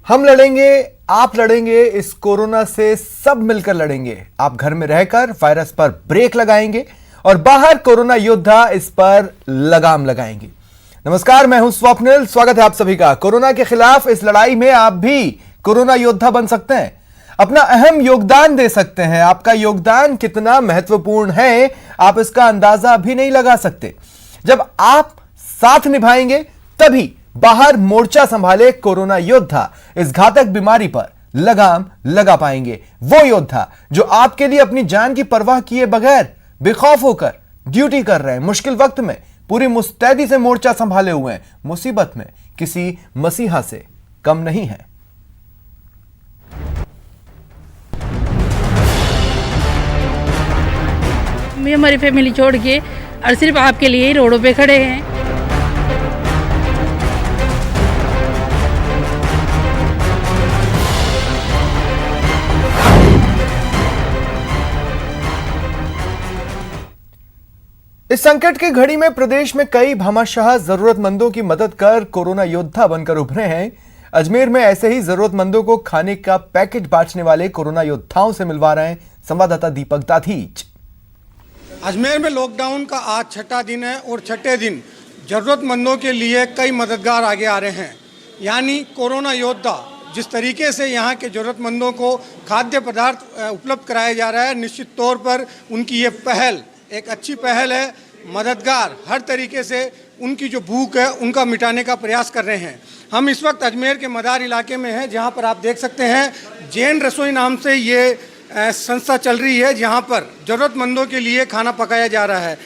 हम लड़ेंगे, आप लड़ेंगे, इस कोरोना से सब मिलकर लड़ेंगे। आप घर में रहकर वायरस पर ब्रेक लगाएंगे और बाहर कोरोना योद्धा इस पर लगाम लगाएंगे। नमस्कार, मैं हूं स्वप्निल, स्वागत है आप सभी का। कोरोना के खिलाफ इस लड़ाई में आप भी कोरोना योद्धा बन सकते हैं, अपना अहम योगदान दे सकते हैं। आपका योगदान कितना महत्वपूर्ण है आप इसका अंदाजा भी नहीं लगा सकते। जब आप साथ निभाएंगे तभी बाहर मोर्चा संभाले कोरोना योद्धा इस घातक बीमारी पर लगाम लगा पाएंगे। वो योद्धा जो आपके लिए अपनी जान की परवाह किए बगैर बेखौफ होकर ड्यूटी कर रहे हैं, मुश्किल वक्त में पूरी मुस्तैदी से मोर्चा संभाले हुए हैं, मुसीबत में किसी मसीहा से कम नहीं है। मैं हमारी फैमिली छोड़ के और सिर्फ आपके लिए ही रोडों पे खड़े हैं। इस संकट की घड़ी में प्रदेश में कई भामाशाह जरूरतमंदों की मदद कर कोरोना योद्धा बनकर उभरे हैं। अजमेर में ऐसे ही जरूरतमंदों को खाने का पैकेट बांटने वाले कोरोना योद्धाओं से मिलवा रहे हैं संवाददाता दीपक दाधीच। अजमेर में लॉकडाउन का आज छठा दिन है और छठे दिन जरूरतमंदों के लिए कई मददगार आगे आ रहे हैं, यानी कोरोना योद्धा। जिस तरीके से यहाँ के ज़रूरतमंदों को खाद्य पदार्थ उपलब्ध कराया जा रहा है, निश्चित तौर पर उनकी ये पहल एक अच्छी पहल है। मददगार हर तरीके से उनकी जो भूख है उनका मिटाने का प्रयास कर रहे हैं। हम इस वक्त अजमेर के मदार इलाके में हैं, जहाँ पर आप देख सकते हैं जैन रसोई नाम से ये संस्था चल रही है, जहाँ पर ज़रूरतमंदों के लिए खाना पकाया जा रहा है।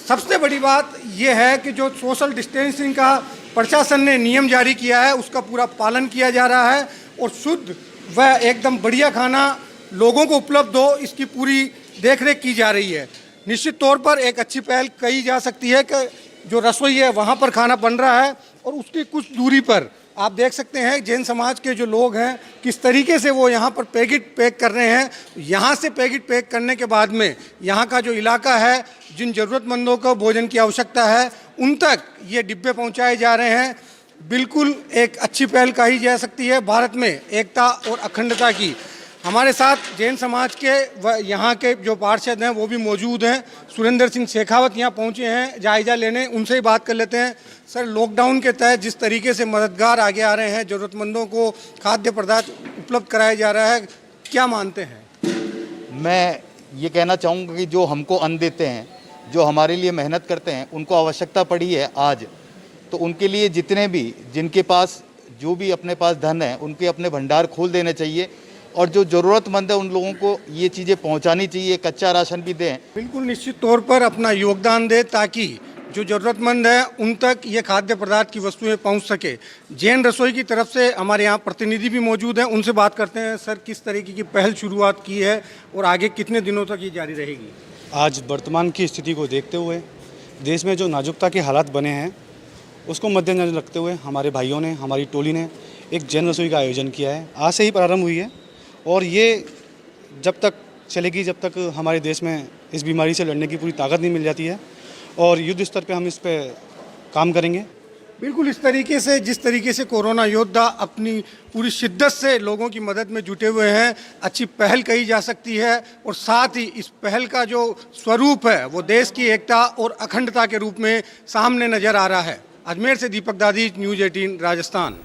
सबसे बड़ी बात यह है कि जो सोशल डिस्टेंसिंग का प्रशासन ने नियम जारी किया है उसका पूरा पालन किया जा रहा है और शुद्ध व एकदम बढ़िया खाना लोगों को उपलब्ध हो, इसकी पूरी देखरेख की जा रही है। निश्चित तौर पर एक अच्छी पहल कही जा सकती है कि जो रसोई है वहाँ पर खाना बन रहा है और उसकी कुछ दूरी पर आप देख सकते हैं जैन समाज के जो लोग हैं किस तरीके से वो यहाँ पर पैकेट पैक कर रहे हैं। यहाँ से पैकेट पैक करने के बाद में यहाँ का जो इलाका है, जिन ज़रूरतमंदों को भोजन की आवश्यकता है उन तक ये डिब्बे पहुँचाए जा रहे हैं। बिल्कुल एक अच्छी पहल कही जा सकती है भारत में एकता और अखंडता की। हमारे साथ जैन समाज के व यहाँ के जो पार्षद हैं वो भी मौजूद हैं। सुरेंद्र सिंह शेखावत यहाँ पहुँचे हैं जायजा लेने, उनसे ही बात कर लेते हैं। सर, लॉकडाउन के तहत जिस तरीके से मददगार आगे आ रहे हैं, ज़रूरतमंदों को खाद्य पदार्थ उपलब्ध कराया जा रहा है, क्या मानते हैं? मैं ये कहना चाहूँगा कि जो हमको अन्न देते हैं, जो हमारे लिए मेहनत करते हैं, उनको आवश्यकता पड़ी है आज, तो उनके लिए जितने भी जिनके पास जो भी अपने पास धन है उनके अपने भंडार खोल देने चाहिए और जो ज़रूरतमंद है उन लोगों को ये चीज़ें पहुंचानी चाहिए। कच्चा राशन भी दें। बिल्कुल निश्चित तौर पर अपना योगदान दें ताकि जो ज़रूरतमंद है उन तक ये खाद्य पदार्थ की वस्तुएं पहुंच सके। जैन रसोई की तरफ से हमारे यहाँ प्रतिनिधि भी मौजूद हैं, उनसे बात करते हैं। सर, किस तरीके की पहल शुरुआत की है और आगे कितने दिनों तक ये जारी रहेगी? आज वर्तमान की स्थिति को देखते हुए देश में जो नाजुकता के हालात बने हैं उसको मद्देनजर रखते हुए हमारे भाइयों ने, हमारी टोली ने एक जैन रसोई का आयोजन किया है। आज से ही प्रारंभ हुई है और ये जब तक चलेगी जब तक हमारे देश में इस बीमारी से लड़ने की पूरी ताकत नहीं मिल जाती है और युद्ध स्तर पे हम इस पे काम करेंगे। बिल्कुल इस तरीके से जिस तरीके से कोरोना योद्धा अपनी पूरी शिद्दत से लोगों की मदद में जुटे हुए हैं, अच्छी पहल कही जा सकती है और साथ ही इस पहल का जो स्वरूप है वो देश की एकता और अखंडता के रूप में सामने नजर आ रहा है। अजमेर से दीपक दाधीच, न्यूज़ 18 राजस्थान।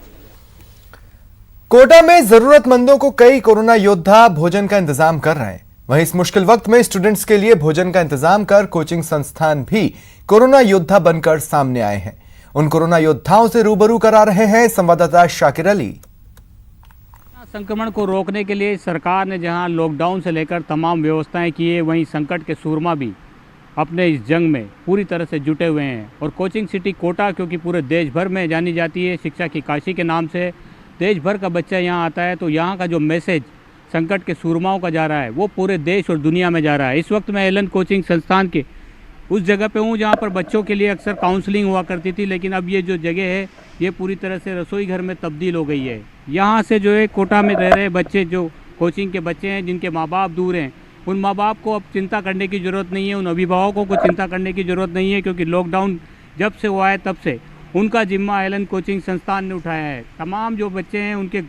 कोटा में जरूरतमंदों को कई कोरोना योद्धा भोजन का इंतजाम कर रहे हैं। वहीं इस मुश्किल वक्त में स्टूडेंट्स के लिए भोजन का इंतजाम कर कोचिंग संस्थान भी कोरोना योद्धा बनकर सामने आए हैं। उन कोरोना योद्धाओं से रूबरू करा रहे हैं संवाददाता शाकिर अली। संक्रमण को रोकने के लिए सरकार ने जहां लॉकडाउन से लेकर तमाम व्यवस्थाएं की है, वहीं संकट के सूरमा भी अपने इस जंग में पूरी तरह से जुटे हुए हैं। और कोचिंग सिटी कोटा क्योंकि पूरे देश भर में जानी जाती है शिक्षा की काशी के नाम से, देश भर का बच्चा यहाँ आता है, तो यहाँ का जो मैसेज संकट के सूरमाओं का जा रहा है वो पूरे देश और दुनिया में जा रहा है। इस वक्त मैं एलन कोचिंग संस्थान के उस जगह पे हूँ जहाँ पर बच्चों के लिए अक्सर काउंसलिंग हुआ करती थी, लेकिन अब ये जो जगह है ये पूरी तरह से रसोई घर में तब्दील हो गई है। यहाँ से जो है कोटा में रह रहे बच्चे, जो कोचिंग के बच्चे हैं जिनके माँ बाप दूर हैं, उन माँ बाप को अब चिंता करने की ज़रूरत नहीं है, उन अभिभावकों को चिंता करने की ज़रूरत नहीं है, क्योंकि लॉकडाउन जब से हुआ है तब से उनका जिम्मा एलन कोचिंग संस्थान ने उठाया है। तमाम जो बच्चे हैं उनके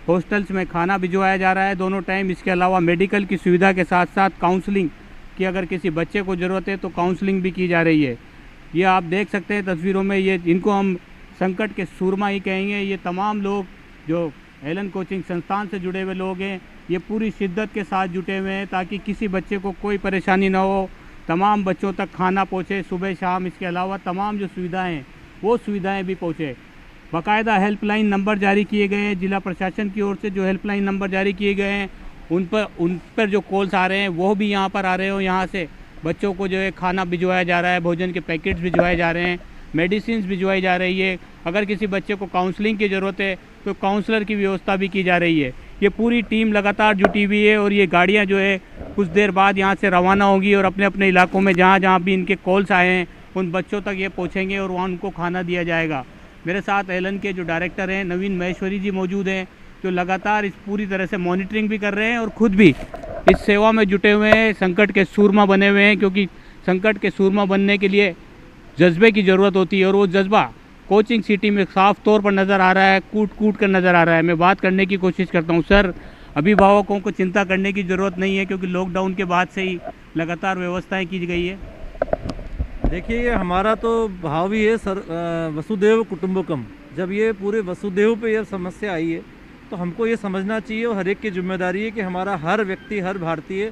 हॉस्टल्स में खाना भिजवाया जा रहा है दोनों टाइम। इसके अलावा मेडिकल की सुविधा के साथ साथ काउंसलिंग की, अगर किसी बच्चे को ज़रूरत है तो काउंसलिंग भी की जा रही है। ये आप देख सकते हैं तस्वीरों में, ये इनको हम संकट के सूरमा ही कहेंगे। ये तमाम लोग जो एलन कोचिंग संस्थान से जुड़े हुए लोग हैं, ये पूरी शिद्दत के साथ जुटे हुए हैं ताकि किसी बच्चे को कोई परेशानी ना हो, तमाम बच्चों तक खाना पहुँचे सुबह शाम। इसके अलावा तमाम जो सुविधाएँ हैं वो सुविधाएँ भी पहुँचे। बाकायदा हेल्पलाइन नंबर जारी किए गए हैं जिला प्रशासन की ओर से। जो हेल्पलाइन नंबर जारी किए गए हैं उन पर जो कॉल्स आ रहे हैं वो भी यहाँ पर आ रहे हो। यहाँ से बच्चों को जो है खाना भिजवाया जा रहा है, भोजन के पैकेट्स भिजवाए जा रहे हैं, मेडिसिन भिजवाई जा रही है। अगर किसी बच्चे को काउंसलिंग की ज़रूरत है तो काउंसलर की व्यवस्था भी की जा रही है। ये पूरी टीम लगातार जुटी हुई है और ये गाड़ियाँ जो है कुछ देर बाद यहाँ से रवाना होगी और अपने अपने इलाकों में जहाँ जहाँ भी इनके कॉल्स आए हैं उन बच्चों तक ये पहुँचेंगे और वहाँ उनको खाना दिया जाएगा। मेरे साथ एलन के जो डायरेक्टर हैं नवीन महेश्वरी जी मौजूद हैं, जो लगातार इस पूरी तरह से मॉनिटरिंग भी कर रहे हैं और ख़ुद भी इस सेवा में जुटे हुए हैं, संकट के सूरमा बने हुए हैं। क्योंकि संकट के सूरमा बनने के लिए जज्बे की ज़रूरत होती है और वो जज्बा कोचिंग सिटी में साफ तौर पर नज़र आ रहा है, कूट कर नज़र आ रहा है। मैं बात करने की कोशिश करता हूँ। सर, अभिभावकों को चिंता करने की ज़रूरत नहीं है क्योंकि लॉकडाउन के बाद से ही लगातार व्यवस्थाएँ की गई है। देखिए, ये हमारा तो भाव भी है सर, वसुदेव कुटुंबकम। जब ये पूरे वसुदेव पे यह समस्या आई है तो हमको ये समझना चाहिए और हर एक की जिम्मेदारी है कि हमारा हर व्यक्ति, हर भारतीय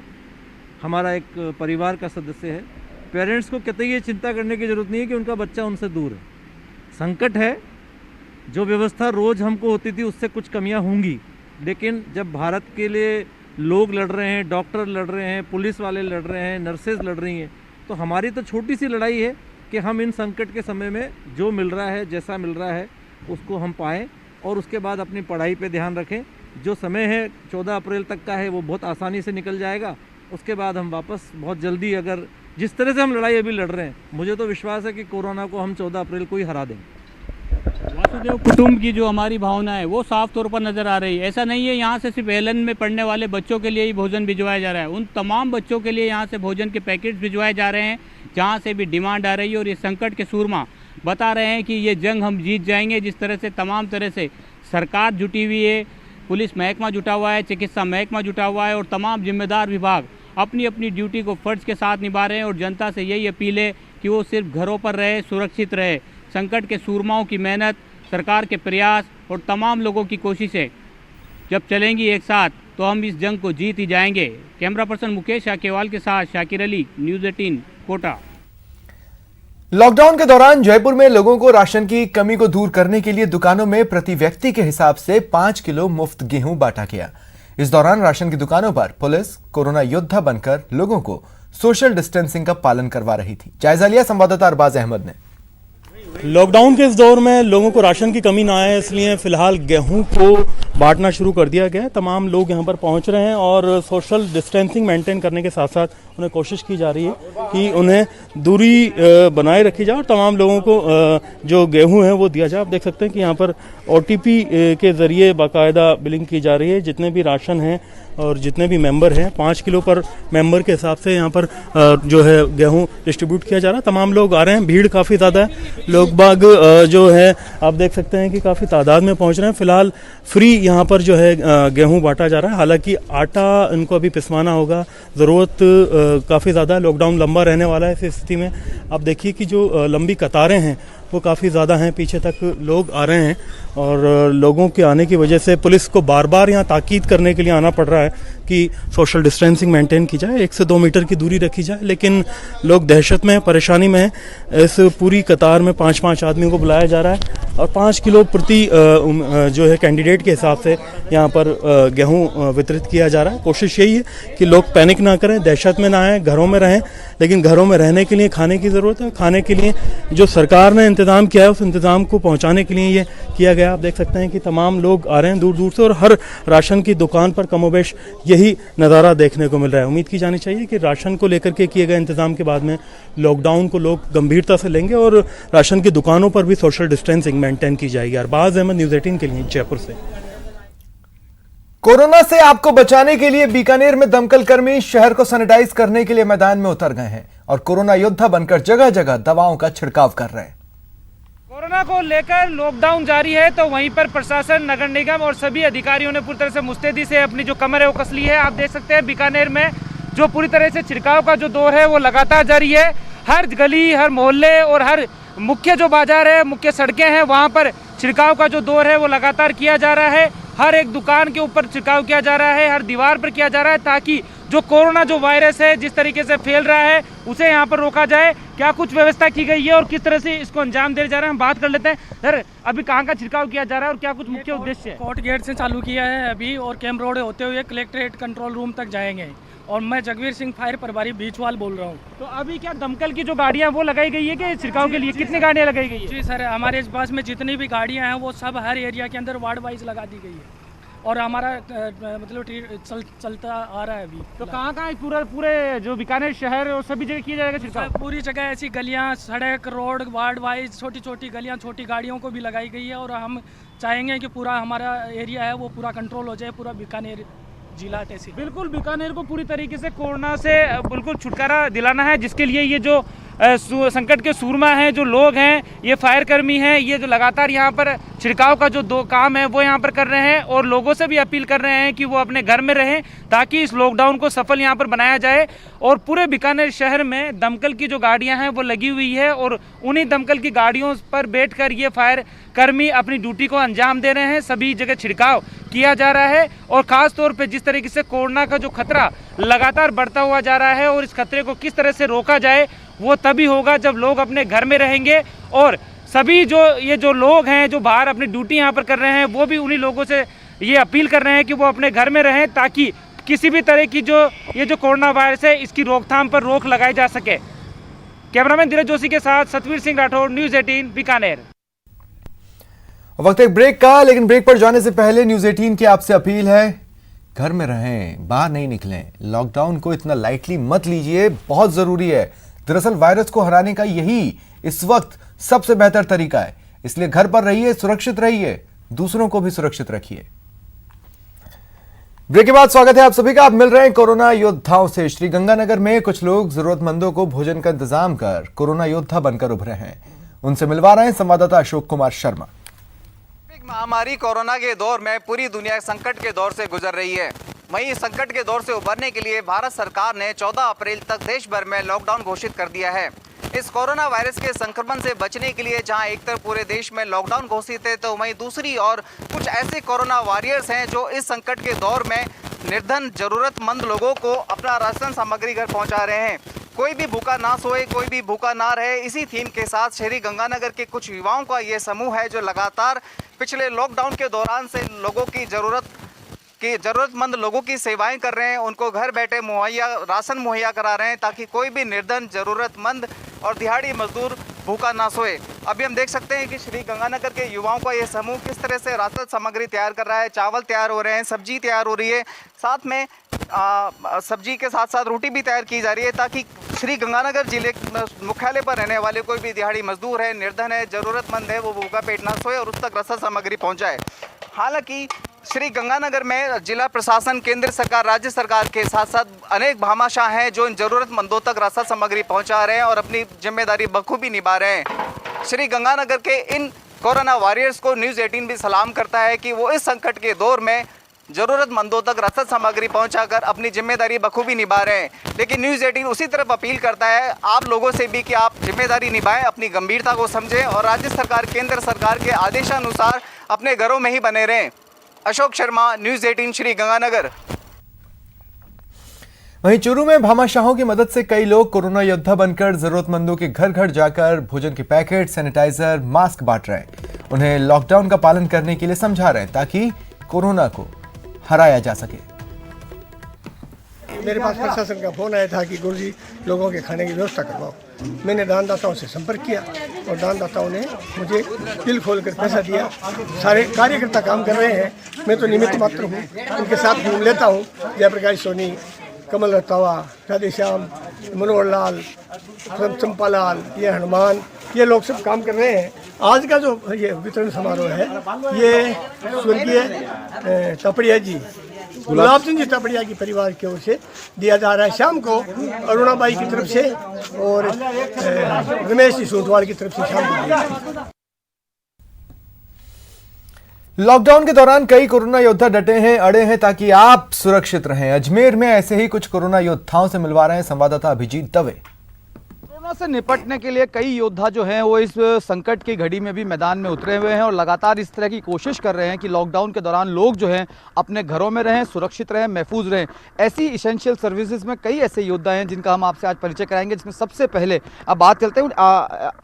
हमारा एक परिवार का सदस्य है। पेरेंट्स को कतई ये चिंता करने की ज़रूरत नहीं है कि उनका बच्चा उनसे दूर है। संकट है, जो व्यवस्था रोज़ हमको होती थी उससे कुछ कमियां होंगी, लेकिन जब भारत के लिए लोग लड़ रहे हैं, डॉक्टर लड़ रहे हैं, पुलिस वाले लड़ रहे हैं, नर्सेज लड़ रही हैं, तो हमारी तो छोटी सी लड़ाई है कि हम इन संकट के समय में जो मिल रहा है, जैसा मिल रहा है उसको हम पाएँ और उसके बाद अपनी पढ़ाई पे ध्यान रखें। जो समय है 14 अप्रैल तक का है वो बहुत आसानी से निकल जाएगा। उसके बाद हम वापस बहुत जल्दी, अगर जिस तरह से हम लड़ाई अभी लड़ रहे हैं, मुझे तो विश्वास है कि कोरोना को हम 14 अप्रैल को ही हरा देंगे। वासुदेव कुटुंब की जो हमारी भावना है वो साफ तौर पर नज़र आ रही है। ऐसा नहीं है यहाँ से सिर्फ एलन में पढ़ने वाले बच्चों के लिए ही भोजन भिजवाया जा रहा है, उन तमाम बच्चों के लिए यहाँ से भोजन के पैकेट्स भिजवाए जा रहे हैं जहाँ से भी डिमांड आ रही है। और ये संकट के सूरमा बता रहे हैं कि ये जंग हम जीत जाएंगे। जिस तरह से तमाम तरह से सरकार जुटी हुई है, पुलिस महकमा जुटा हुआ है, चिकित्सा महकमा जुटा हुआ है और तमाम जिम्मेदार विभाग अपनी अपनी ड्यूटी को फ़र्ज के साथ निभा रहे हैं। और जनता से यही अपील है कि वो सिर्फ घरों पर रहे, सुरक्षित रहे। संकट के सूरमाओं की मेहनत, सरकार के प्रयास और तमाम लोगों की कोशिशें जब चलेंगी एक साथ तो हम इस जंग को जीत ही जाएंगे। कैमरा पर्सन मुकेश शाकेवाल के साथ शाकिर अली, न्यूज़ 18 कोटा। लॉकडाउन के दौरान जयपुर में लोगों को राशन की कमी को दूर करने के लिए दुकानों में प्रति व्यक्ति के हिसाब से 5 किलो मुफ्त गेहूं बांटा गया। इस दौरान राशन की दुकानों पर पुलिस कोरोना योद्धा बनकर लोगों को सोशल डिस्टेंसिंग का पालन करवा रही थी। जायजा लिया संवाददाता अरबाज अहमद ने। लॉकडाउन के इस दौर में लोगों को राशन की कमी ना आए, इसलिए फिलहाल गेहूं को बांटना शुरू कर दिया गया है। तमाम लोग यहां पर पहुंच रहे हैं और सोशल डिस्टेंसिंग मेंटेन करने के साथ साथ उन्हें कोशिश की जा रही है कि उन्हें दूरी बनाए रखी जाए और तमाम लोगों को जो गेहूं है वो दिया जाए। आप देख सकते हैं कि यहाँ पर OTP के जरिए बाकायदा बिलिंग की जा रही है। जितने भी राशन हैं और जितने भी मेंबर हैं, 5 किलो पर मेंबर के हिसाब से यहाँ पर जो है गेहूं डिस्ट्रीब्यूट किया जा रहा है। तमाम लोग आ रहे हैं, भीड़ काफ़ी ज़्यादा है। लोग बाग जो है आप देख सकते हैं कि काफ़ी तादाद में पहुँच रहे हैं। फिलहाल फ्री यहाँ पर जो है गेहूं बांटा जा रहा है। हालांकि आटा इनको अभी पिसवाना होगा, ज़रूरत काफ़ी ज़्यादा है। लॉकडाउन लंबा रहने वाला है। इस स्थिति में आप देखिए कि जो लंबी कतारें हैं वो काफ़ी ज़्यादा हैं, पीछे तक लोग आ रहे हैं और लोगों के आने की वजह से पुलिस को बार बार यहाँ ताकीद करने के लिए आना पड़ रहा है कि सोशल डिस्टेंसिंग मेंटेन की जाए, 1 से 2 मीटर की दूरी रखी जाए। लेकिन लोग दहशत में, परेशानी में हैं। इस पूरी कतार में 5-5 आदमियों को बुलाया जा रहा है और 5 किलो प्रति जो है कैंडिडेट के हिसाब से यहाँ पर गेहूँ वितरित किया जा रहा है। कोशिश यही है कि लोग पैनिक ना करें, दहशत में ना आए, घरों में रहें। लेकिन घरों में रहने के लिए खाने की ज़रूरत है। खाने के लिए जो सरकार ने इंतज़ाम किया है उस इंतज़ाम को पहुंचाने के लिए ये किया गया। आप देख सकते हैं कि तमाम लोग आ रहे हैं दूर दूर से और हर राशन की दुकान पर कमोबेश यही नज़ारा देखने को मिल रहा है। उम्मीद की जानी चाहिए कि राशन को लेकर के किए गए इंतज़ाम के बाद में लॉकडाउन को लोग गंभीरता से लेंगे और राशन की दुकानों पर भी सोशल डिस्टेंसिंग मेंटेन की जाएगी। अरबाज अहमद, न्यूज़ 18 के लिए जयपुर से। कोरोना से आपको बचाने के लिए बीकानेर में दमकल कर्मी शहर को सैनिटाइज करने के लिए मैदान में उतर गए हैं और कोरोना योद्धा बनकर जगह जगह दवाओं का छिड़काव कर रहे हैं। कोरोना को लेकर लॉकडाउन जारी है तो वहीं पर प्रशासन, नगर निगम और सभी अधिकारियों ने पूरी तरह से मुस्तैदी से अपनी जो कमर है वो कस ली है। आप देख सकते हैं बीकानेर में जो पूरी तरह से छिड़काव का जो दौर है वो लगातार जारी है। हर गली, हर मोहल्ले और हर मुख्य जो बाजार है, मुख्य सड़कें हैं, वहाँ पर छिड़काव का जो दौर है वो लगातार किया जा रहा है। हर एक दुकान के ऊपर छिड़काव किया जा रहा है, हर दीवार पर किया जा रहा है, ताकि जो कोरोना जो वायरस है जिस तरीके से फैल रहा है उसे यहाँ पर रोका जाए। क्या कुछ व्यवस्था की गई है और किस तरह से इसको अंजाम दिया जा रहा है, हम बात कर लेते हैं। सर, अभी कहाँ का छिड़काव किया जा रहा है और क्या कुछ मुख्य उद्देश्य है? कोर्ट गेट से चालू किया है अभी और कैंप रोड होते हुए कलेक्ट्रेट कंट्रोल रूम तक जाएंगे। और मैं जगवीर सिंह फायर प्रभारी बीचवाल बोल रहा हूँ। तो अभी क्या दमकल की जो गाड़ियाँ वो लगाई गई है कि छिड़काव के लिए कितनी गाड़ियाँ लगाई गई है? जी सर, हमारे पास में जितनी भी गाड़ियाँ हैं वो सब हर एरिया के अंदर वार्ड वाइज लगा दी गई है और हमारा मतलब चलता आ रहा है अभी। तो कहाँ पूरे जो बीकानेर शहर और सभी जगह किया जाएगा छिड़काव? पूरी जगह ऐसी गलियाँ, सड़क, रोड, वार्ड वाइज छोटी छोटी गलियाँ, छोटी गाड़ियों को भी लगाई गई है। और हम चाहेंगे कि पूरा हमारा एरिया है वो पूरा कंट्रोल हो जाए, पूरा बीकानेर जिला तहसील। बिल्कुल, बीकानेर को पूरी तरीके से कोरोना से बिल्कुल छुटकारा दिलाना है, जिसके लिए ये जो संकट के सूरमा हैं, जो लोग हैं, ये फायर कर्मी हैं, ये जो लगातार यहाँ पर छिड़काव का जो दो काम है वो यहाँ पर कर रहे हैं और लोगों से भी अपील कर रहे हैं कि वो अपने घर में रहें ताकि इस लॉकडाउन को सफल यहाँ पर बनाया जाए। और पूरे बीकानेर शहर में दमकल की जो गाड़ियाँ हैं वो लगी हुई है और उन्हीं दमकल की गाड़ियों पर बैठकर ये फायर कर्मी अपनी ड्यूटी को अंजाम दे रहे हैं। सभी जगह छिड़काव किया जा रहा है और ख़ास तौर पे जिस तरीके से कोरोना का जो खतरा लगातार बढ़ता हुआ जा रहा है और इस खतरे को किस तरह से रोका जाए वो तभी होगा जब लोग अपने घर में रहेंगे। और सभी जो लोग हैं जो बाहर अपनी ड्यूटी यहाँ पर कर रहे हैं वो भी उन्हीं लोगों से ये अपील कर रहे हैं कि वो अपने घर में रहें ताकि किसी भी तरह की जो कोरोना वायरस है इसकी रोकथाम पर रोक लगाई जा सके। कैमरामैन धीरज जोशी के साथ सतवीर सिंह राठौर, न्यूज़ 18 बीकानेर। वक्त एक ब्रेक का, लेकिन ब्रेक पर जाने से पहले न्यूज़ 18 की आपसे अपील है, घर में रहें, बाहर नहीं निकलें। लॉकडाउन को इतना लाइटली मत लीजिए, बहुत जरूरी है। दरअसल वायरस को हराने का यही इस वक्त सबसे बेहतर तरीका है, इसलिए घर पर रहिए, सुरक्षित रहिए, दूसरों को भी सुरक्षित रखिए। ब्रेक के बाद स्वागत है आप सभी का। आप मिल रहे हैं कोरोना योद्धाओं से। श्रीगंगानगर में कुछ लोग जरूरतमंदों को भोजन का इंतजाम कर कोरोना योद्धा बनकर उभरे हैं। उनसे मिलवा रहे हैं संवाददाता अशोक कुमार शर्मा। महामारी कोरोना के दौर में पूरी दुनिया संकट के दौर से गुजर रही है। वहीं इस संकट के दौर से उबरने के लिए भारत सरकार ने 14 अप्रैल तक देश भर में लॉकडाउन घोषित कर दिया है। इस कोरोना वायरस के संक्रमण से बचने के लिए जहां एक तरफ पूरे देश में लॉकडाउन घोषित है तो वहीं दूसरी ओर कुछ ऐसे कोरोना वॉरियर्स हैं जो इस संकट के दौर में निर्धन जरूरतमंद लोगों को अपना राशन सामग्री घर पहुंचा रहे हैं। कोई भी भूखा ना सोए, कोई भी भूखा ना रहे, इसी थीम के साथ श्री गंगानगर के कुछ युवाओं का ये समूह है जो लगातार पिछले लॉकडाउन के दौरान से लोगों की जरूरतमंद लोगों की सेवाएं कर रहे हैं, उनको घर बैठे राशन मुहैया करा रहे हैं ताकि कोई भी निर्धन जरूरतमंद और दिहाड़ी मजदूर भूखा ना सोए। अभी हम देख सकते हैं कि श्री गंगानगर के युवाओं का ये समूह किस तरह से राशन सामग्री तैयार कर रहा है। चावल तैयार हो रहे हैं, सब्जी तैयार हो रही है, साथ में सब्जी के साथ साथ रोटी भी तैयार की जा रही है ताकि श्री गंगानगर जिले मुख्यालय पर रहने वाले कोई भी दिहाड़ी मजदूर है, निर्धन है, ज़रूरतमंद है, वो भूखा पेट ना सोए और उस तक राशन सामग्री पहुंचाए। हालांकि श्री गंगानगर में जिला प्रशासन, केंद्र सरकार, राज्य सरकार के साथ साथ अनेक भामाशाह हैं जो इन ज़रूरतमंदों तक राशन सामग्री पहुंचा रहे हैं और अपनी जिम्मेदारी बखूबी निभा रहे हैं। श्री गंगानगर के इन कोरोना वॉरियर्स को न्यूज़ 18 भी सलाम करता है कि वो इस संकट के दौर में ज़रूरतमंदों तक राशन सामग्री पहुंचाकर अपनी जिम्मेदारी बखूबी निभा रहे हैं। लेकिन न्यूज़ 18 उसी तरफ अपील करता है आप लोगों से भी कि आप जिम्मेदारी निभाएं, अपनी गंभीरता को समझें और राज्य सरकार, केंद्र सरकार के आदेशानुसार अपने घरों में ही बने रहें। अशोक शर्मा, न्यूज़ 18 श्री गंगानगर। वहीं चूरू में भामाशाहों की मदद से कई लोग कोरोना योद्धा बनकर जरूरतमंदों के घर घर जाकर भोजन के पैकेट, सैनिटाइजर, मास्क बांट रहे हैं। उन्हें लॉकडाउन का पालन करने के लिए समझा रहे हैं ताकि कोरोना को हराया जा सके। मेरे पास प्रशासन का फोन आया था कि गुरुजी लोगों के खाने की व्यवस्था करवाओ। मैंने दानदाताओं से संपर्क किया और दानदाताओं ने मुझे दिल खोलकर पैसा दिया। सारे कार्यकर्ता काम कर रहे हैं, मैं तो निमित्त मात्र हूँ, उनके साथ घूम लेता हूँ। जयप्रकाश सोनी, कमल रतावा, राधे श्याम, मनोहर लाल, चंपालाल, ये हनुमान, ये लोग सब काम कर रहे हैं। आज का जो ये वितरण समारोह है ये स्वर्गीय तपड़िया जी, गुलाब सिंह जी तपड़िया की परिवार की ओर से दिया जा रहा है। शाम को अरुणाबाई की तरफ से और रमेश जी सोटवाल की तरफ से शाम को दिया। लॉकडाउन के दौरान कई कोरोना योद्धा डटे हैं, अड़े हैं ताकि आप सुरक्षित रहें। अजमेर में ऐसे ही कुछ कोरोना योद्धाओं से मिलवा रहे हैं संवाददाता अभिजीत दवे। कोरोना से निपटने के लिए कई योद्धा जो हैं वो इस संकट की घड़ी में भी मैदान में उतरे हुए हैं और लगातार इस तरह की कोशिश कर रहे हैं कि लॉकडाउन के दौरान लोग जो हैं अपने घरों में रहें, सुरक्षित रहें, महफूज रहें। ऐसी इसेंशियल सर्विसेज में कई ऐसे योद्धा हैं जिनका हम आपसे आज परिचय कराएंगे, जिसमें सबसे पहले अब बात करते हैं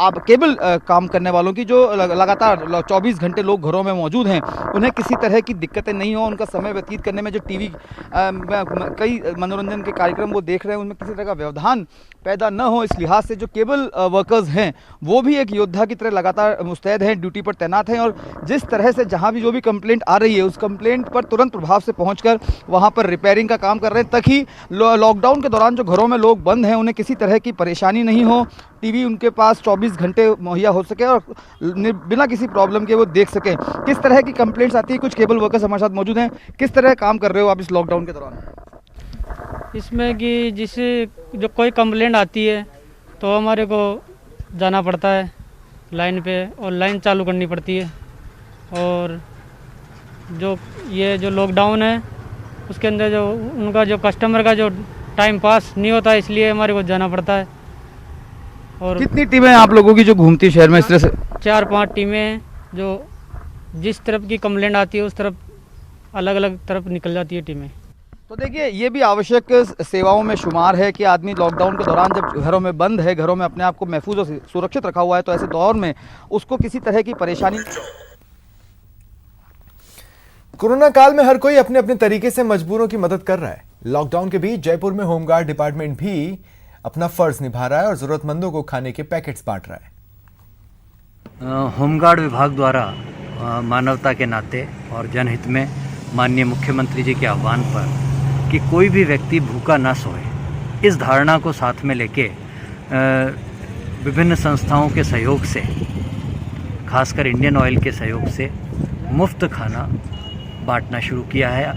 आप केबल काम करने वालों की, जो लगातार 24 घंटे लोग घरों में मौजूद हैं। उन्हें किसी तरह की दिक्कतें नहीं हो, उनका समय व्यतीत करने में जो टीवी कई मनोरंजन के कार्यक्रम वो देख रहे हैं उनमें किसी तरह का व्यवधान पैदा न हो, इस लिहाज से जो केबल वर्कर्स हैं वो भी एक योद्धा की तरह लगातार मुस्तैद हैं, ड्यूटी पर तैनात हैं। और जिस तरह से जहां भी जो भी कंप्लेंट आ रही है उस कंप्लेंट पर तुरंत प्रभाव से पहुंचकर वहां पर रिपेयरिंग का काम कर रहे हैं, ताकि लॉकडाउन के दौरान जो घरों में लोग बंद हैं उन्हें किसी तरह की परेशानी नहीं हो, टीवी उनके पास 24 घंटे मुहैया हो सके और बिना किसी प्रॉब्लम के वो देख सकें। किस तरह की कंप्लेंट्स आती है, कुछ केबल वर्कर्स हमारे साथ मौजूद हैं। किस तरह काम कर रहे हो आप इस लॉकडाउन के दौरान? इसमें कि जिससे जो कोई कंप्लेंट आती है तो हमारे को जाना पड़ता है लाइन पे और लाइन चालू करनी पड़ती है। और जो ये जो लॉकडाउन है उसके अंदर जो उनका जो कस्टमर का जो टाइम पास नहीं होता है, इसलिए हमारे को जाना पड़ता है। और कितनी टीमें आप लोगों की जो घूमती है शहर में इस तरह से? 4-5 टीमें हैं जो जिस तरफ की कंप्लेंट आती है उस तरफ अलग अलग तरफ निकल जाती है टीमें। तो देखिए ये भी आवश्यक सेवाओं में शुमार है कि आदमी लॉकडाउन के दौरान जब घरों में बंद है, घरों में अपने आप को महफूज और सुरक्षित रखा हुआ है, तो ऐसे दौर में उसको किसी तरह की परेशानी। कोरोना काल में हर कोई अपने अपने तरीके से मजबूरों की मदद कर रहा है। लॉकडाउन के बीच जयपुर में होमगार्ड डिपार्टमेंट भी अपना फर्ज निभा रहा है और जरूरतमंदों को खाने के पैकेट्स बांट रहा है। होमगार्ड विभाग द्वारा मानवता के नाते और जनहित में माननीय मुख्यमंत्री जी के आह्वान पर कि कोई भी व्यक्ति भूखा ना सोए, इस धारणा को साथ में लेके विभिन्न संस्थाओं के सहयोग से, खासकर इंडियन ऑयल के सहयोग से मुफ्त खाना बांटना शुरू किया है।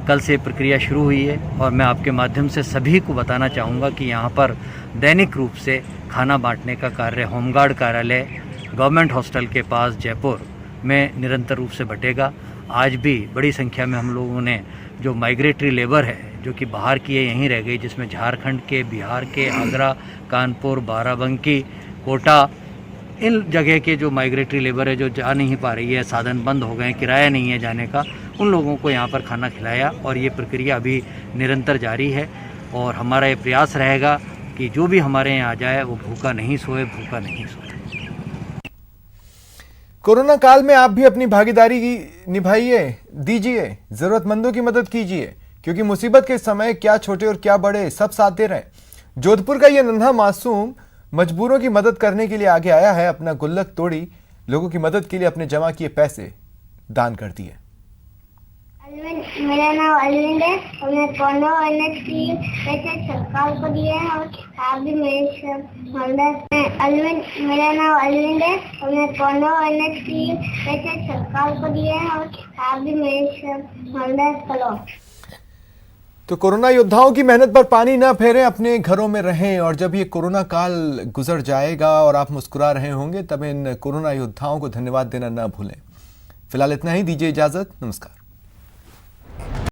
कल से प्रक्रिया शुरू हुई है और मैं आपके माध्यम से सभी को बताना चाहूँगा कि यहाँ पर दैनिक रूप से खाना बांटने का कार्य होमगार्ड कार्यालय गवर्नमेंट हॉस्टल के पास जयपुर में निरंतर रूप से बटेगा। आज भी बड़ी संख्या में हम लोगों ने जो माइग्रेटरी लेबर है जो कि बाहर की है यहीं रह गई, जिसमें झारखंड के, बिहार के, आगरा, कानपुर, बाराबंकी, कोटा, इन जगह के जो माइग्रेटरी लेबर है जो जा नहीं पा रही है, साधन बंद हो गए, किराया नहीं है जाने का, उन लोगों को यहाँ पर खाना खिलाया और ये प्रक्रिया अभी निरंतर जारी है। और हमारा ये प्रयास रहेगा कि जो भी हमारे यहाँ आ जाए वो भूखा नहीं सोए, भूखा नहीं सोए। कोरोना काल में आप भी अपनी भागीदारी निभाइए, दीजिए, जरूरतमंदों की मदद कीजिए, क्योंकि मुसीबत के समय क्या छोटे और क्या बड़े सब साथ दे रहे हैं। जोधपुर का यह नन्हा मासूम मजबूरों की मदद करने के लिए आगे आया है। अपना गुल्लक तोड़ी लोगों की मदद के लिए अपने जमा किए पैसे दान कर दिए। मेरा नाम अरविंद है और मैं कोरोना वायरस की पैसे सरकार को दिए हैं और आप भी मेरे साथ मेरा नाम अरविंद है और मैं कोरोना वायरस की पैसे सरकार को दिए हैं और आप भी मेरे साथ मदद करो। तो कोरोना योद्धाओं की मेहनत पर पानी ना फेरें, अपने घरों में रहें और जब ये कोरोना काल गुजर जाएगा और आप मुस्कुरा रहे होंगे तब इन कोरोना योद्धाओं को धन्यवाद देना ना भूलें। फिलहाल इतना ही, दीजिए इजाजत, नमस्कार।